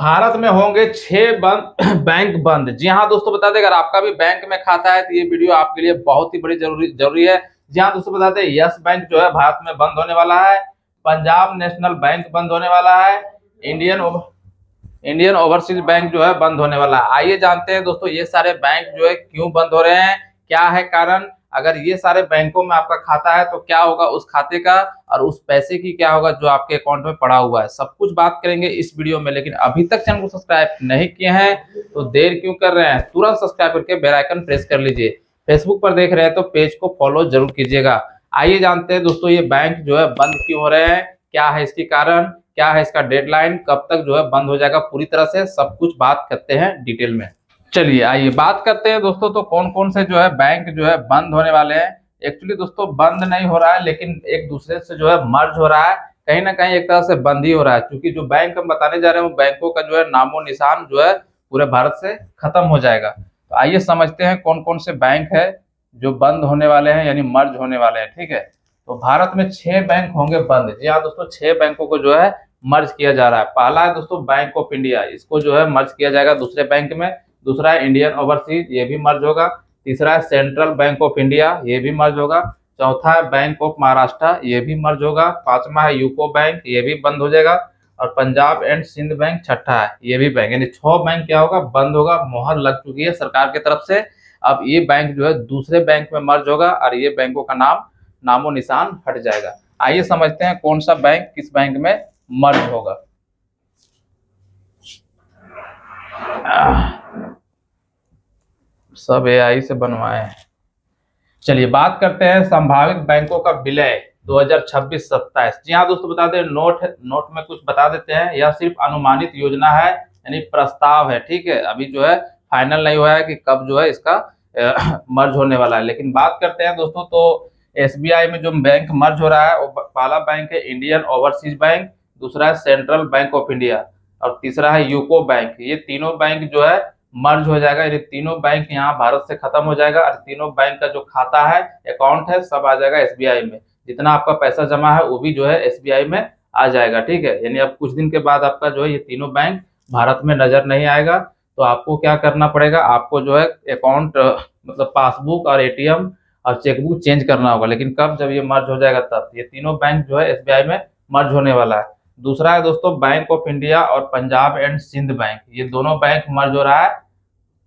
भारत में होंगे 6 बैंक बंद। जी हाँ दोस्तों, बता दें अगर आपका भी बैंक में खाता है तो ये वीडियो आपके लिए बहुत ही बड़ी जरूरी है। जी हाँ दोस्तों, बता दें यस बैंक जो है भारत में बंद होने वाला है, पंजाब नेशनल बैंक बंद होने वाला है, इंडियन ओवरसीज बैंक जो है बंद होने वाला है। आइए जानते हैं दोस्तों ये सारे बैंक जो है क्यों बंद हो रहे हैं, क्या है कारण। अगर ये सारे बैंकों में आपका खाता है तो क्या होगा उस खाते का, और उस पैसे की क्या होगा जो आपके अकाउंट में पड़ा हुआ है, सब कुछ बात करेंगे इस वीडियो में। लेकिन अभी तक चैनल को सब्सक्राइब नहीं किए हैं तो देर क्यों कर रहे हैं, तुरंत सब्सक्राइब करके बेल आइकन प्रेस कर लीजिए। फेसबुक पर देख रहे हैं तो पेज को फॉलो जरूर कीजिएगा। आइए जानते हैं दोस्तों ये बैंक जो है बंद क्यों हो रहे हैं, क्या है इसकी कारण, क्या है इसका डेडलाइन, कब तक जो है बंद हो जाएगा पूरी तरह से, सब कुछ बात करते हैं डिटेल में। चलिए आइए बात करते हैं दोस्तों, तो कौन कौन से जो है बैंक जो है बंद होने वाले हैं। एक्चुअली दोस्तों बंद नहीं हो रहा है, लेकिन एक दूसरे से जो है मर्ज हो रहा है, कहीं ना कहीं एक तरह से बंद ही हो रहा है। क्योंकि जो बैंक हम बताने जा रहे हैं वो बैंकों का जो है नामो निशान जो है पूरे भारत से खत्म हो जाएगा। तो आइए समझते हैं कौन कौन से बैंक है जो बंद होने वाले हैं, यानी मर्ज होने वाले हैं। ठीक है, तो भारत में 6 बैंक होंगे बंद। जी हाँ दोस्तों, 6 बैंकों को जो है मर्ज किया जा रहा है। पहला है दोस्तों बैंक ऑफ इंडिया, इसको जो है मर्ज किया जाएगा दूसरे बैंक में। दूसरा है इंडियन ओवरसीज, ये भी मर्ज होगा। तीसरा है सेंट्रल बैंक ऑफ इंडिया, ये भी मर्ज होगा। चौथा है बैंक ऑफ महाराष्ट्र, ये भी मर्ज होगा। पांचवा है यूको बैंक, ये भी बंद हो जाएगा। और पंजाब एंड सिंध बैंक छठा है, ये भी बैंक, यानी 6 बैंक क्या होगा, बंद होगा। मोहर लग चुकी है सरकार की तरफ से। अब ये बैंक जो है दूसरे बैंक में मर्ज होगा और ये बैंकों का नामो निशान हट जाएगा। आइए समझते हैं कौन सा बैंक किस बैंक में मर्ज होगा। सब एआई से बनवाए हैं। चलिए बात करते हैं संभावित बैंकों का विलय 2026-27। जी हाँ दोस्तों, बता दें नोट में कुछ बता देते हैं, यह सिर्फ अनुमानित योजना है, यानी प्रस्ताव है। ठीक है, अभी जो है फाइनल नहीं हुआ है कि कब जो है इसका मर्ज होने वाला है। लेकिन बात करते हैं दोस्तों, तो एसबीआई में जो बैंक मर्ज हो रहा है वो पहला बैंक है इंडियन ओवरसीज बैंक, दूसरा है सेंट्रल बैंक ऑफ इंडिया और तीसरा है यूको बैंक। ये तीनों बैंक जो है मर्ज हो जाएगा, ये तीनों बैंक यहाँ भारत से खत्म हो जाएगा और तीनों बैंक का जो खाता है, अकाउंट है, सब आ जाएगा एसबीआई में। जितना आपका पैसा जमा है वो भी जो है एसबीआई में आ जाएगा। ठीक है, यानी अब कुछ दिन के बाद आपका जो है ये तीनों बैंक भारत में नजर नहीं आएगा। तो आपको क्या करना पड़ेगा, आपको जो है अकाउंट मतलब पासबुक और एटीएम और चेकबुक चेंज करना होगा। लेकिन कब, जब ये मर्ज हो जाएगा तब। ये तीनों बैंक जो है एसबीआई में मर्ज होने वाला है। दूसरा है दोस्तों बैंक ऑफ इंडिया और पंजाब एंड सिंध बैंक, ये दोनों बैंक मर्ज हो रहा है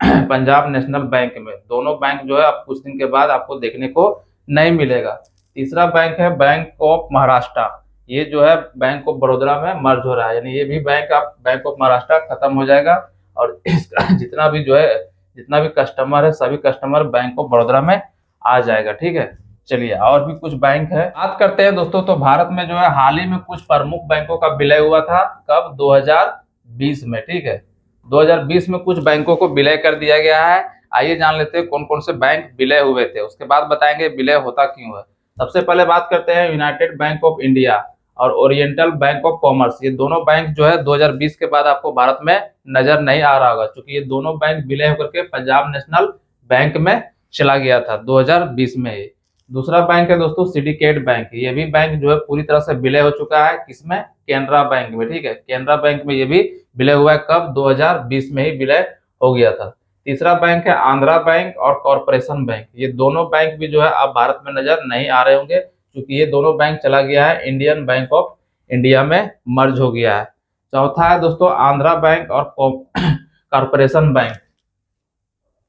पंजाब नेशनल बैंक में। दोनों बैंक जो है अब कुछ दिन के बाद आपको देखने को नहीं मिलेगा। तीसरा बैंक है बैंक ऑफ महाराष्ट्र, ये जो है बैंक ऑफ बड़ौदा में मर्ज हो रहा है, यानी ये भी बैंक आप बैंक ऑफ महाराष्ट्र खत्म हो जाएगा और इसका जितना भी कस्टमर है सभी कस्टमर बैंक ऑफ बड़ौदा में आ जाएगा। ठीक है, चलिए और भी कुछ बैंक है बात करते हैं दोस्तों। तो भारत में जो है हाल ही में कुछ प्रमुख बैंकों का विलय हुआ था, कब, 2020 में। ठीक है, 2020 में कुछ बैंकों को विलय कर दिया गया है। आइए जान लेते हैं कौन कौन से बैंक विलय हुए थे, उसके बाद बताएंगे विलय होता क्यों है। सबसे पहले बात करते हैं यूनाइटेड बैंक ऑफ इंडिया और ओरिएंटल बैंक ऑफ कॉमर्स। ये दोनों बैंक जो है 2020 के बाद आपको भारत में नजर नहीं आ रहा होगा, क्योंकि ये दोनों बैंक विलय होकर के पंजाब नेशनल बैंक में चला गया था 2020 में ही। दूसरा बैंक है दोस्तों सिंडिकेट बैंक, ये भी बैंक जो है पूरी तरह से विलय हो चुका है, किसमें, केनरा बैंक में। ठीक है, केनरा बैंक में ये भी विलय हुआ है, कब, 2020 में ही विलय हो गया था। तीसरा बैंक है आंध्रा बैंक और कॉरपोरेशन बैंक, ये दोनों बैंक भी जो है अब भारत में नजर नहीं आ रहे होंगे, क्योंकि ये दोनों बैंक चला गया है इंडियन बैंक ऑफ इंडिया में मर्ज हो गया है। चौथा है दोस्तों आंध्रा बैंक और कॉरपोरेशन बैंक,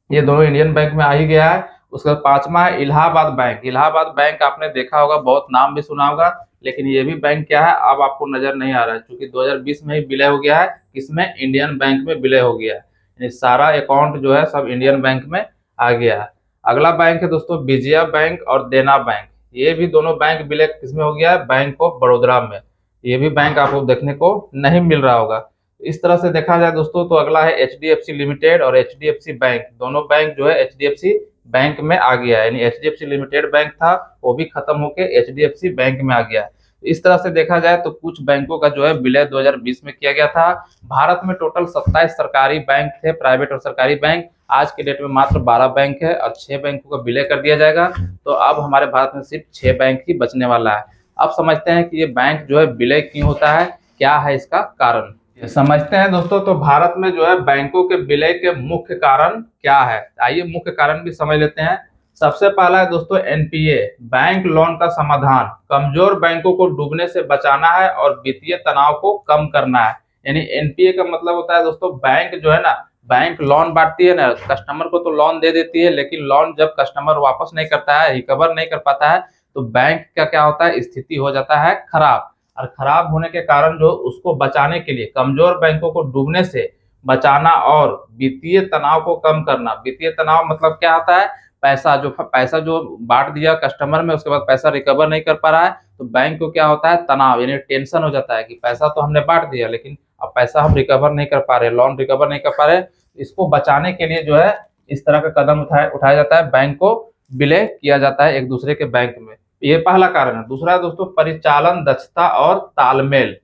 ये दोनों इंडियन बैंक में आ ही गया है। उसका पांचवा है इलाहाबाद बैंक। इलाहाबाद बैंक आपने देखा होगा, बहुत नाम भी सुना होगा, लेकिन ये भी बैंक क्या है अब आपको नजर नहीं आ रहा है, क्योंकि 2020 में ही विलय हो गया है, किसमें, इंडियन बैंक में विलय हो गया है, यानी सारा अकाउंट जो है सब इंडियन बैंक में आ गया है। अगला बैंक है दोस्तों विजया बैंक और देना बैंक, ये भी दोनों बैंक विलय किसमें हो गया है, बैंक ऑफ बड़ौदा में। ये भी बैंक आपको देखने को नहीं मिल रहा होगा। इस तरह से देखा जाए दोस्तों तो अगला है एचडीएफसी लिमिटेड और एचडीएफसी बैंक, दोनों बैंक जो है एचडीएफसी बैंक में आ गया है, यानी एचडीएफसी लिमिटेड बैंक था वो भी खत्म होकर एचडीएफसी बैंक में आ गया है। इस तरह से देखा जाए तो कुछ बैंकों का जो है विलय 2020 में किया गया था। भारत में टोटल 27 सरकारी बैंक थे, प्राइवेट और सरकारी बैंक। आज के डेट में मात्र 12 बैंक है और 6 बैंकों का विलय कर दिया जाएगा। तो अब हमारे भारत में सिर्फ 6 बैंक ही बचने वाला है। अब समझते हैं कि ये बैंक जो है विलय क्यों होता है, क्या है इसका कारण। समझते हैं दोस्तों। तो भारत में जो है बैंकों के विलय के मुख्य कारण क्या है, आइए मुख्य कारण भी समझ लेते हैं। सबसे पहला है दोस्तों एनपीए, बैंक लोन का समाधान। कमजोर बैंकों को डूबने से बचाना है और वित्तीय तनाव को कम करना है। यानी एनपीए का मतलब होता है दोस्तों, बैंक जो है ना, बैंक लोन बांटती है ना, कस्टमर को तो लोन दे देती है, लेकिन लोन जब कस्टमर वापस नहीं करता है, रिकवर नहीं कर पाता है, तो बैंक का क्या होता है, स्थिति हो जाता है खराब। और खराब होने के कारण जो उसको बचाने के लिए, कमजोर बैंकों को डूबने से बचाना और वित्तीय तनाव को कम करना। वित्तीय तनाव मतलब क्या होता है, पैसा जो बांट दिया कस्टमर में, उसके बाद पैसा रिकवर नहीं कर पा रहा है, तो बैंक को क्या होता है, तनाव यानी टेंशन हो जाता है कि पैसा तो हमने बांट दिया, लेकिन अब पैसा हम रिकवर नहीं कर पा रहे, लोन रिकवर नहीं कर पा रहे। इसको बचाने के लिए जो है इस तरह का कदम उठाया जाता है, बैंक को विलय किया जाता है एक दूसरे के बैंक में। ये पहला कारण है। दूसरा है दोस्तों परिचालन दक्षता और तालमेल।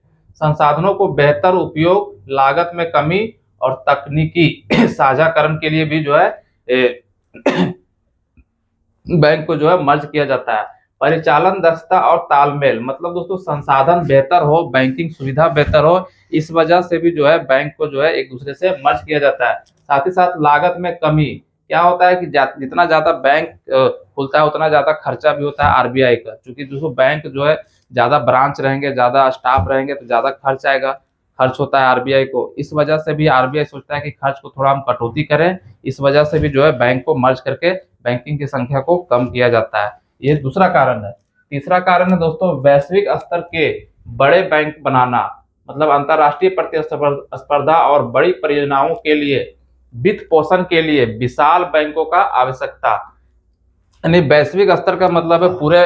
संसाधनों को बेहतर उपयोग, लागत में कमी और तकनीकी साझाकरण के लिए भी जो है बैंक को जो है मर्ज किया जाता है। परिचालन दक्षता और तालमेल मतलब दोस्तों संसाधन बेहतर हो, बैंकिंग सुविधा बेहतर हो, इस वजह से भी जो है बैंक को जो है एक दूसरे से मर्ज किया जाता है। साथ ही साथ लागत में कमी। क्या होता है कि जितना ज्यादा बैंक खुलता है उतना ज्यादा खर्चा भी होता है आरबीआई का, क्योंकि दोस्तों बैंक जो है ज्यादा ब्रांच रहेंगे, ज्यादा स्टाफ रहेंगे, तो ज्यादा खर्च आएगा, खर्च होता है आरबीआई को। इस वजह से भी आरबीआई सोचता है कि खर्च को थोड़ा हम कटौती करें, इस वजह से भी जो है बैंक को मर्ज करके बैंकिंग की संख्या को कम किया जाता है। ये दूसरा कारण है। तीसरा कारण है दोस्तों वैश्विक स्तर के बड़े बैंक बनाना। मतलब अंतरराष्ट्रीय प्रतिस्पर्धा और बड़ी परियोजनाओं के लिए वित्त पोषण के लिए विशाल बैंकों का आवश्यकता। यानी वैश्विक स्तर का मतलब है पूरे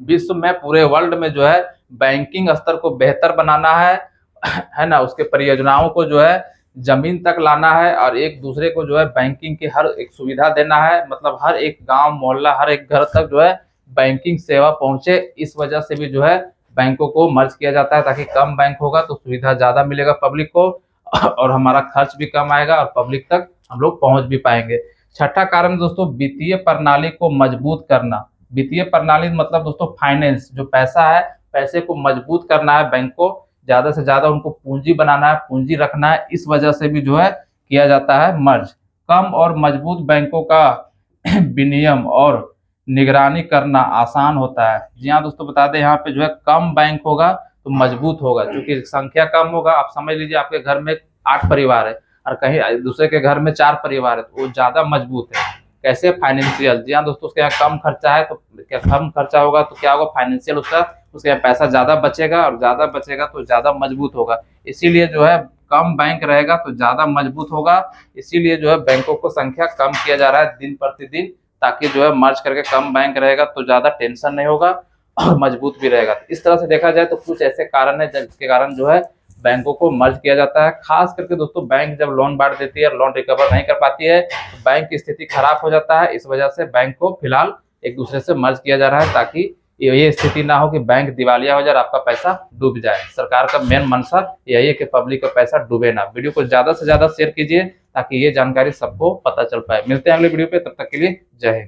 विश्व में, पूरे वर्ल्ड में जो है बैंकिंग स्तर को बेहतर बनाना है ना, उसके परियोजनाओं को जो है जमीन तक लाना है, और एक दूसरे को जो है बैंकिंग की हर एक सुविधा देना है। मतलब हर एक गांव मोहल्ला, हर एक घर तक जो है बैंकिंग सेवा पहुंचे। इस वजह से भी जो है बैंकों को मर्ज किया जाता है, ताकि कम बैंक होगा तो सुविधा ज्यादा मिलेगा पब्लिक को, और हमारा खर्च भी कम आएगा और पब्लिक तक हम लोग पहुंच भी पाएंगे। छठा कारण दोस्तों वित्तीय प्रणाली को मजबूत करना। वित्तीय प्रणाली मतलब दोस्तों फाइनेंस, जो पैसा है, पैसे को मजबूत करना है, बैंक को ज्यादा से ज्यादा उनको पूंजी बनाना है, पूंजी रखना है। इस वजह से भी जो है किया जाता है मर्ज। कम और मजबूत बैंकों का विनियम और निगरानी करना आसान होता है। जी हाँ दोस्तों, बता दें यहाँ पे जो है कम बैंक होगा तो मजबूत होगा, क्योंकि संख्या कम होगा। आप समझ लीजिए आपके घर में 8 परिवार है और कहीं दूसरे के घर में 4 परिवार है, तो वो ज्यादा मजबूत है। कैसे, फाइनेंशियल। जी हाँ दोस्तों, उसके यहाँ कम खर्चा है, तो क्या कम खर्चा होगा तो क्या होगा, फाइनेंशियल उसके यहाँ पैसा ज्यादा बचेगा, और ज्यादा बचेगा तो ज्यादा मजबूत होगा। इसीलिए जो है कम बैंक रहेगा तो ज्यादा मजबूत होगा। इसीलिए जो है बैंकों को संख्या कम किया जा रहा है दिन प्रतिदिन, ताकि जो है मर्ज करके कम बैंक रहेगा तो ज्यादा टेंशन नहीं होगा और मजबूत भी रहेगा। इस तरह से देखा जाए तो कुछ ऐसे कारण है जिसके कारण जो है बैंकों को मर्ज किया जाता है। खास करके दोस्तों बैंक जब लोन बांट देती है, लोन रिकवर नहीं कर पाती है, तो बैंक की स्थिति खराब हो जाता है। इस वजह से बैंक को फिलहाल एक दूसरे से मर्ज किया जा रहा है, ताकि ये स्थिति ना हो कि बैंक दिवालिया हो जाए और आपका पैसा डूब जाए। सरकार का मेन मंशा यही है कि पब्लिक का पैसा डूबे ना। वीडियो को ज्यादा से ज्यादा शेयर कीजिए ताकि ये जानकारी सबको पता चल पाए। मिलते हैं अगले वीडियो पे, तब तक के लिए जय हिंद।